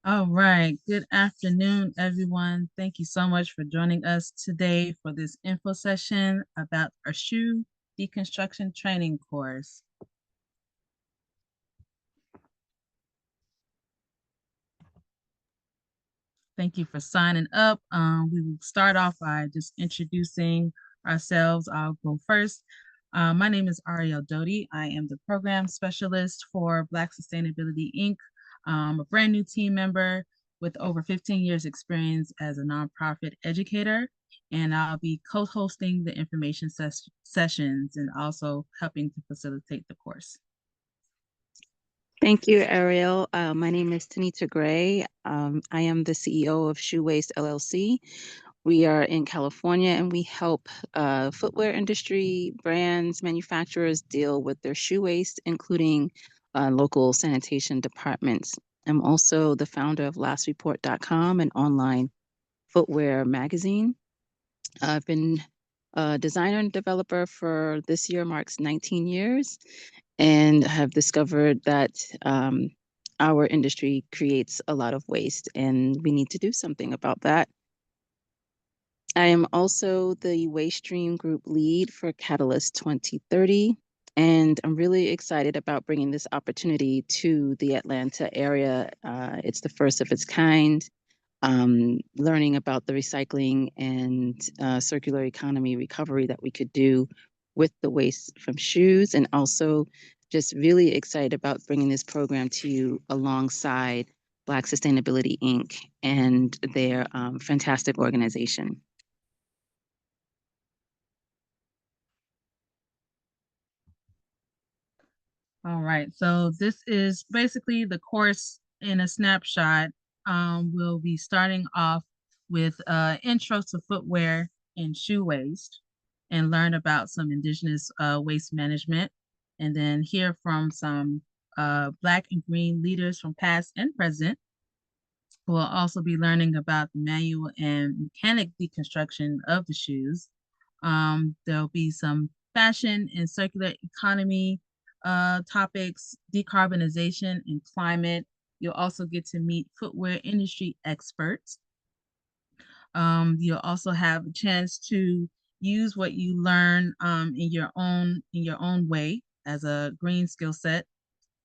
All right. Good afternoon, everyone. Thank you so much for joining us today for this info session about our shoe deconstruction training course. Thank you for signing up. We will start off by just introducing ourselves. I'll go first. My name is Ariel Doty. I am the program specialist for Black Sustainability Inc. I'm a brand new team member with over 15 years experience as a nonprofit educator, and I'll be co-hosting the information sessions and also helping to facilitate the course. Thank you, Ariel. My name is Tanita Gray. I am the CEO of Shoe Waste LLC. We are in California and we help footwear industry, brands, manufacturers deal with their shoe waste, including local sanitation departments. I'm also the founder of lastreport.com, an online footwear magazine. I've been a designer and developer for this year marks 19 years and have discovered that our industry creates a lot of waste and we need to do something about that. I am also the waste stream group lead for Catalyst 2030, and I'm really excited about bringing this opportunity to the Atlanta area. It's the first of its kind. Learning about the recycling and circular economy recovery that we could do with the waste from shoes, and also just really excited about bringing this program to you alongside Black Sustainability Inc. and their fantastic organization. All right, so this is basically the course in a snapshot. We'll be starting off with intro to footwear and shoe waste and learn about some indigenous waste management, and then hear from some Black and Green leaders from past and present. We'll also be learning about the manual and mechanic deconstruction of the shoes. There'll be some fashion and circular economy topics, decarbonization and climate. You'll also get to meet footwear industry experts. You'll also have a chance to use what you learn in your own way as a green skill set.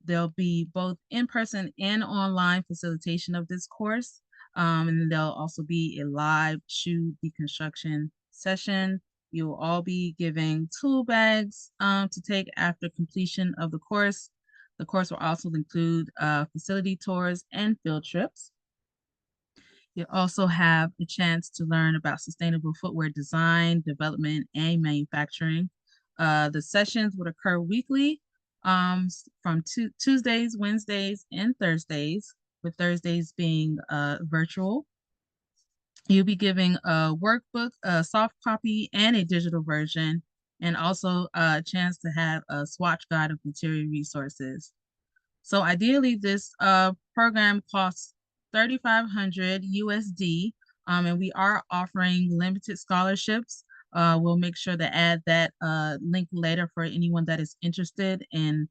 There'll be both in-person and online facilitation of this course. And there'll also be a live shoe deconstruction session. You'll all be giving tool bags to take after completion of the course. The course will also include facility tours and field trips. You'll also have a chance to learn about sustainable footwear design, development, and manufacturing. The sessions would occur weekly from Tuesdays, Wednesdays, and Thursdays, with Thursdays being virtual. You'll be giving a workbook, a soft copy, and a digital version, and also a chance to have a swatch guide of material resources. So ideally, this program costs 3,500 USD, and we are offering limited scholarships. We'll make sure to add that link later for anyone that is interested in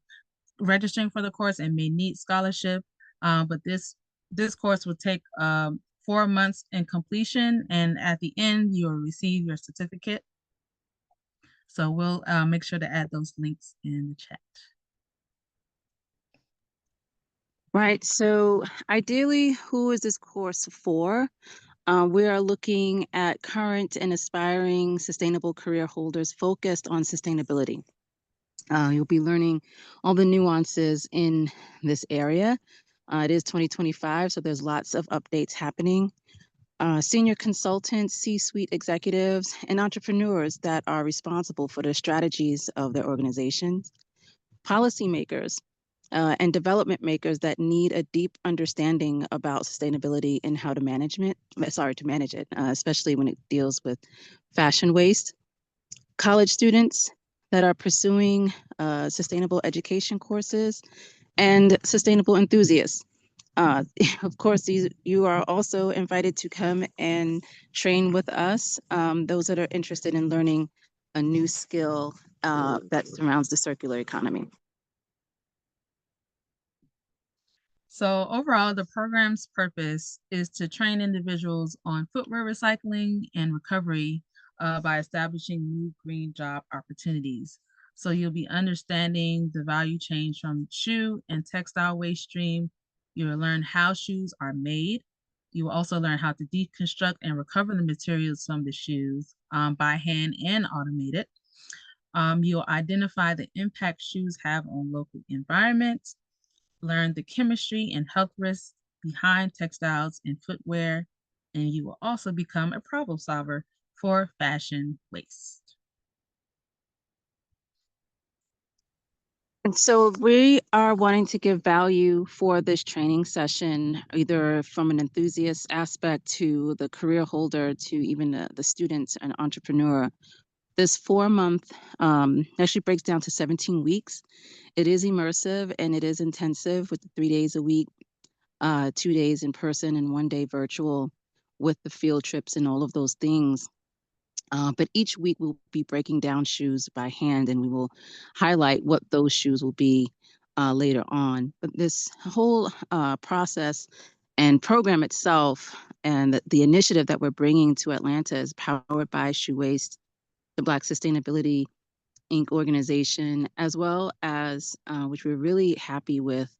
registering for the course and may need scholarship. But this course will take 4 months in completion, and at the end, you'll receive your certificate. So we'll make sure to add those links in the chat. Right, so ideally, who is this course for? We are looking at current and aspiring sustainable career holders focused on sustainability. You'll be learning all the nuances in this area. It is 2025, so there's lots of updates happening. Senior consultants, C-suite executives, and entrepreneurs that are responsible for the strategies of their organizations. Policymakers and development makers that need a deep understanding about sustainability and how to manage it, especially when it deals with fashion waste. College students that are pursuing sustainable education courses, and sustainable enthusiasts. Of course, you are also invited to come and train with us, those that are interested in learning a new skill that surrounds the circular economy. So, overall, the program's purpose is to train individuals on footwear recycling and recovery by establishing new green job opportunities. So, you'll be understanding the value chain from shoe and textile waste stream. You'll learn how shoes are made. You will also learn how to deconstruct and recover the materials from the shoes by hand and automated. You'll identify the impact shoes have on local environments, learn the chemistry and health risks behind textiles and footwear, and you will also become a problem solver for fashion waste. And so we are wanting to give value for this training session, either from an enthusiast aspect to the career holder to even the students and entrepreneur. This 4 month actually breaks down to 17 weeks. It is immersive and it is intensive with 3 days a week, 2 days in person and 1 day virtual with the field trips and all of those things. But each week we'll be breaking down shoes by hand and we will highlight what those shoes will be later on. But this whole process and program itself and the initiative that we're bringing to Atlanta is powered by Shoe Waste, the Black Sustainability Inc. organization, as well as, which we're really happy with,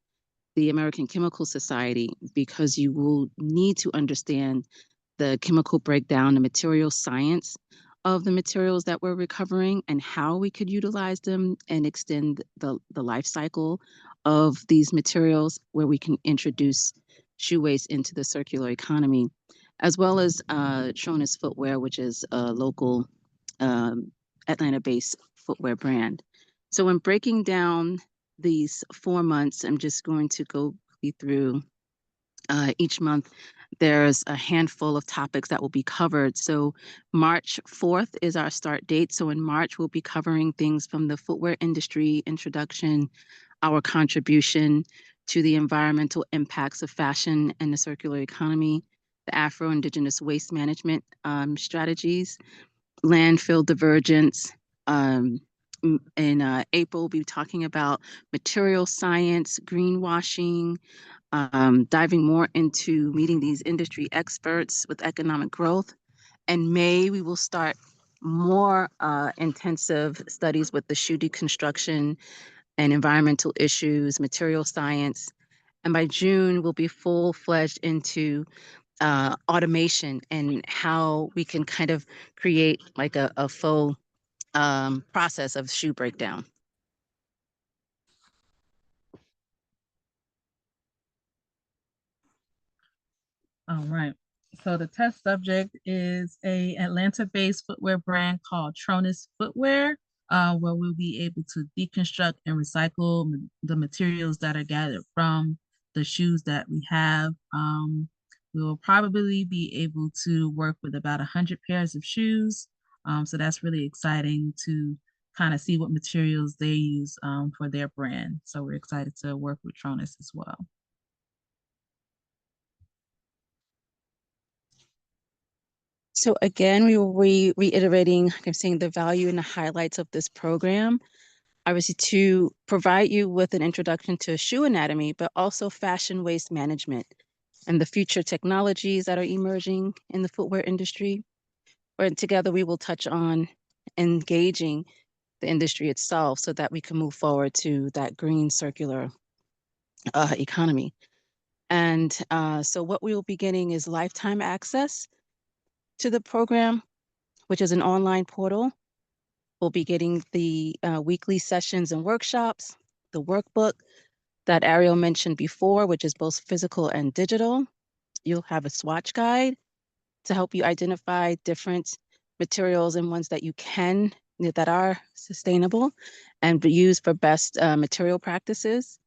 the American Chemical Society, because you will need to understand the chemical breakdown, the material science of the materials that we're recovering and how we could utilize them and extend the life cycle of these materials where we can introduce shoe waste into the circular economy, as well as Tronus Footwear, which is a local Atlanta-based footwear brand. So in breaking down these 4 months, I'm just going to go through each month. There's a handful of topics that will be covered. So March 4th is our start date. So in March, we'll be covering things from the footwear industry introduction, our contribution to the environmental impacts of fashion and the circular economy, the Afro-Indigenous waste management strategies, landfill divergence. In April, we'll be talking about material science, greenwashing, diving more into meeting these industry experts with economic growth. In May, we will start more intensive studies with the shoe deconstruction and environmental issues, material science. And by June, we'll be full-fledged into automation and how we can kind of create like a faux process of shoe breakdown. All right. So the test subject is a Atlanta-based footwear brand called Tronus Footwear, where we'll be able to deconstruct and recycle the materials that are gathered from the shoes that we have. We will probably be able to work with about 100 pairs of shoes. So that's really exciting to kind of see what materials they use for their brand. So we're excited to work with Tronus as well. So again, we will be reiterating, I'm saying the value and the highlights of this program, obviously to provide you with an introduction to shoe anatomy, but also fashion waste management and the future technologies that are emerging in the footwear industry. And together we will touch on engaging the industry itself so that we can move forward to that green circular economy. And so what we will be getting is lifetime access to the program, which is an online portal. We'll be getting the weekly sessions and workshops, the workbook that Ariel mentioned before, which is both physical and digital. You'll have a swatch guide to help you identify different materials and ones that you can, that are sustainable and be used for best material practices.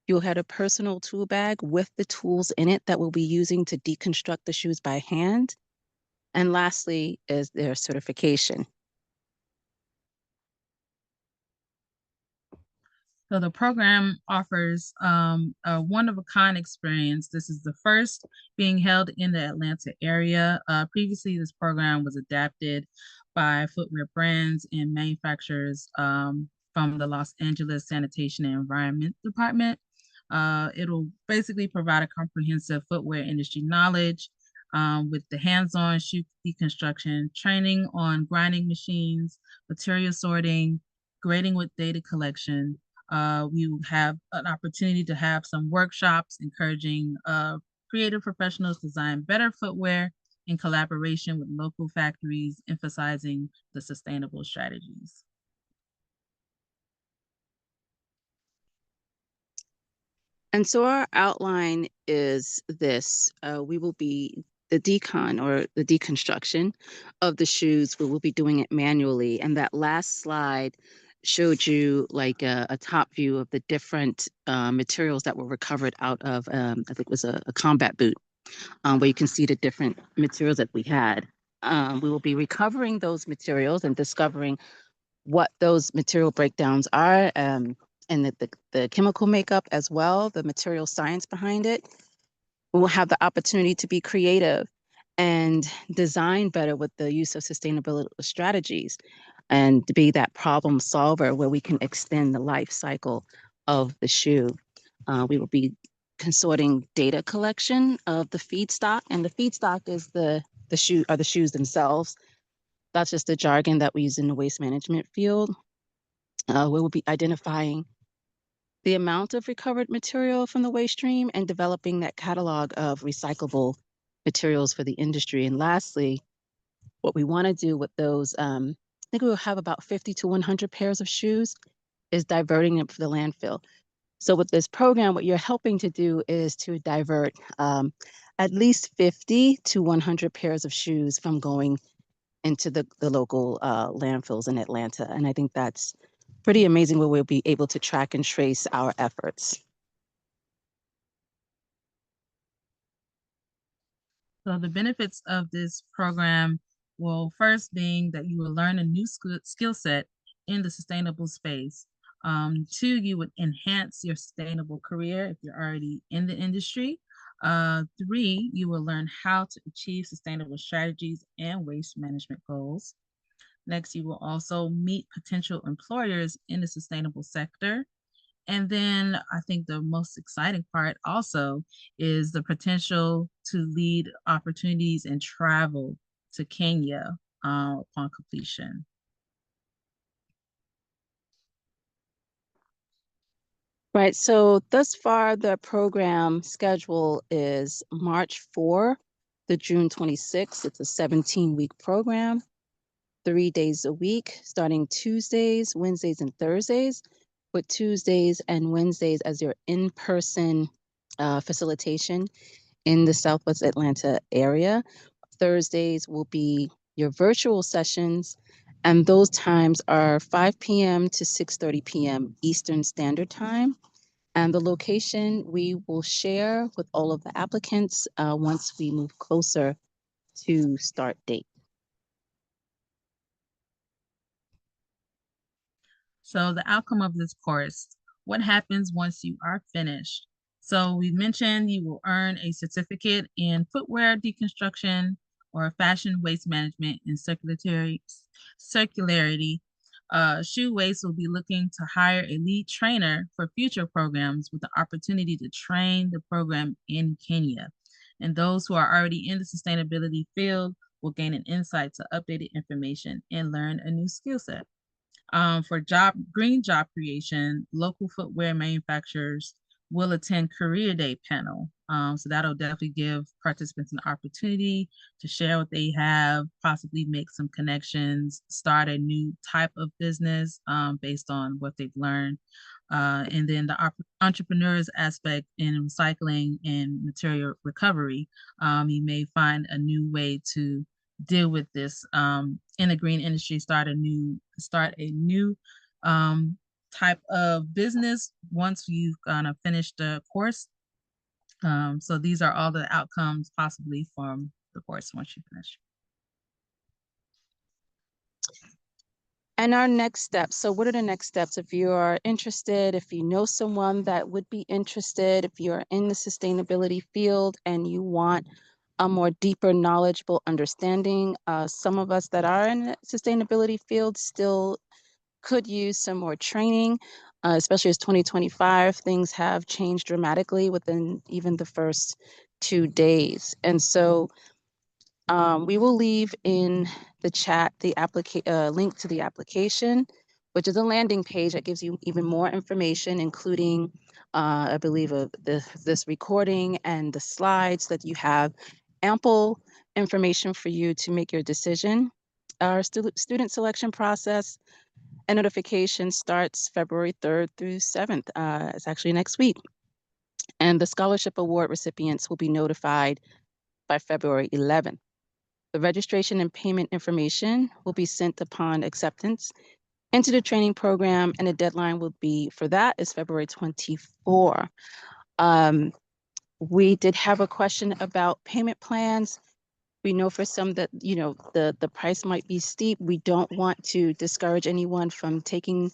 You'll have a personal tool bag with the tools in it that we'll be using to deconstruct the shoes by hand. And lastly is their certification. So the program offers a one-of-a-kind experience. This is the first being held in the Atlanta area. Previously, this program was adapted by footwear brands and manufacturers from the Los Angeles Sanitation and Environment Department. It'll basically provide a comprehensive footwear industry knowledge with the hands-on shoe deconstruction, training on grinding machines, material sorting, grading with data collection. We will have an opportunity to have some workshops encouraging creative professionals to design better footwear in collaboration with local factories, emphasizing the sustainable strategies. And so our outline is this. We will be the decon or the deconstruction of the shoes. We will be doing it manually. And that last slide showed you like a top view of the different materials that were recovered out of, I think it was a combat boot, where you can see the different materials that we had. We will be recovering those materials and discovering what those material breakdowns are, and the chemical makeup as well, the material science behind it. We will have the opportunity to be creative and design better with the use of sustainability strategies and to be that problem solver where we can extend the life cycle of the shoe. We will be consorting data collection of the feedstock, and the feedstock is the shoes themselves. That's just the jargon that we use in the waste management field. We will be identifying the amount of recovered material from the waste stream and developing that catalog of recyclable materials for the industry. And lastly, what we want to do with those, I think we will have about 50 to 100 pairs of shoes, is diverting them for the landfill. So with this program, what you're helping to do is to divert at least 50 to 100 pairs of shoes from going into the local landfills in Atlanta. And I think that's pretty amazing where we'll be able to track and trace our efforts. So the benefits of this program will first being that you will learn a new skill set in the sustainable space. Two, you would enhance your sustainable career if you're already in the industry. Three, you will learn how to achieve sustainable strategies and waste management goals. Next, you will also meet potential employers in the sustainable sector. And then I think the most exciting part also is the potential to lead opportunities and travel to Kenya upon completion. Right. So thus far, the program schedule is March 4 to June 26. It's a 17-week program, 3 days a week, starting Tuesdays, Wednesdays, and Thursdays, with Tuesdays and Wednesdays as your in-person facilitation in the Southwest Atlanta area. Thursdays will be your virtual sessions, and those times are 5 p.m. to 6:30 p.m. Eastern Standard Time. And the location we will share with all of the applicants once we move closer to start date. So the outcome of this course, what happens once you are finished? So we mentioned you will earn a certificate in footwear deconstruction or fashion waste management and circularity. Shoe Waste will be looking to hire a lead trainer for future programs with the opportunity to train the program in Kenya. And those who are already in the sustainability field will gain an insight to updated information and learn a new skill set. For green job creation, local footwear manufacturers will attend Career Day panel. So that'll definitely give participants an opportunity to share what they have, possibly make some connections, start a new type of business based on what they've learned. And then the entrepreneurs aspect in recycling and material recovery, you may find a new way to deal with this in the green industry, start a new type of business once you've kind of finished the course. So these are all the outcomes possibly from the course once you finish. And our next steps. So, what are the next steps? If you are interested, if you know someone that would be interested, if you're in the sustainability field and you want a more deeper, knowledgeable understanding, some of us that are in the sustainability field still could use some more training. especially as 2025, things have changed dramatically within even the first 2 days. And so we will leave in the chat the link to the application, which is a landing page that gives you even more information, including, I believe, this recording and the slides that you have ample information for you to make your decision. Our student selection process and notification starts February 3rd through 7th. It's actually next week. And the scholarship award recipients will be notified by February 11th. The registration and payment information will be sent upon acceptance into the training program, and the deadline will be for that is February 24. We did have a question about payment plans. We know for some that, the price might be steep. We don't want to discourage anyone from taking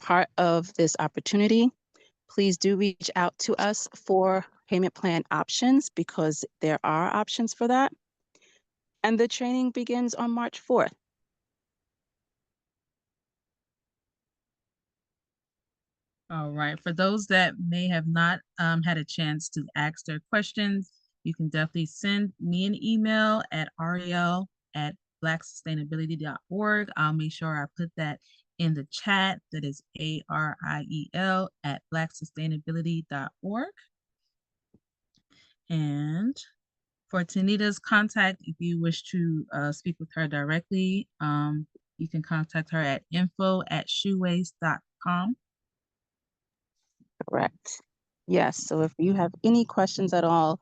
part of this opportunity. Please do reach out to us for payment plan options because there are options for that. And the training begins on March 4th. All right. For those that may have not had a chance to ask their questions, you can definitely send me an email at ariel@blacksustainability.org. I'll make sure I put that in the chat. That is ariel@blacksustainability.org. And for Tanita's contact, if you wish to speak with her directly, you can contact her at info@shoewaste.com. Correct. Yes. So if you have any questions at all,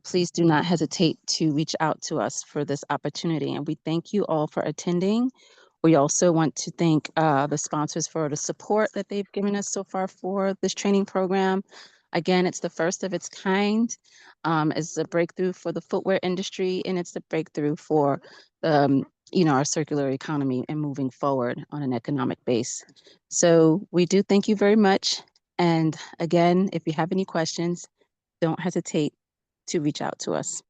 please do not hesitate to reach out to us for this opportunity. And we thank you all for attending. We also want to thank the sponsors for the support that they've given us so far for this training program. Again, it's the first of its kind. It's a breakthrough for the footwear industry, and it's a breakthrough for our circular economy and moving forward on an economic base. So we do thank you very much. And again, if you have any questions, don't hesitate to reach out to us.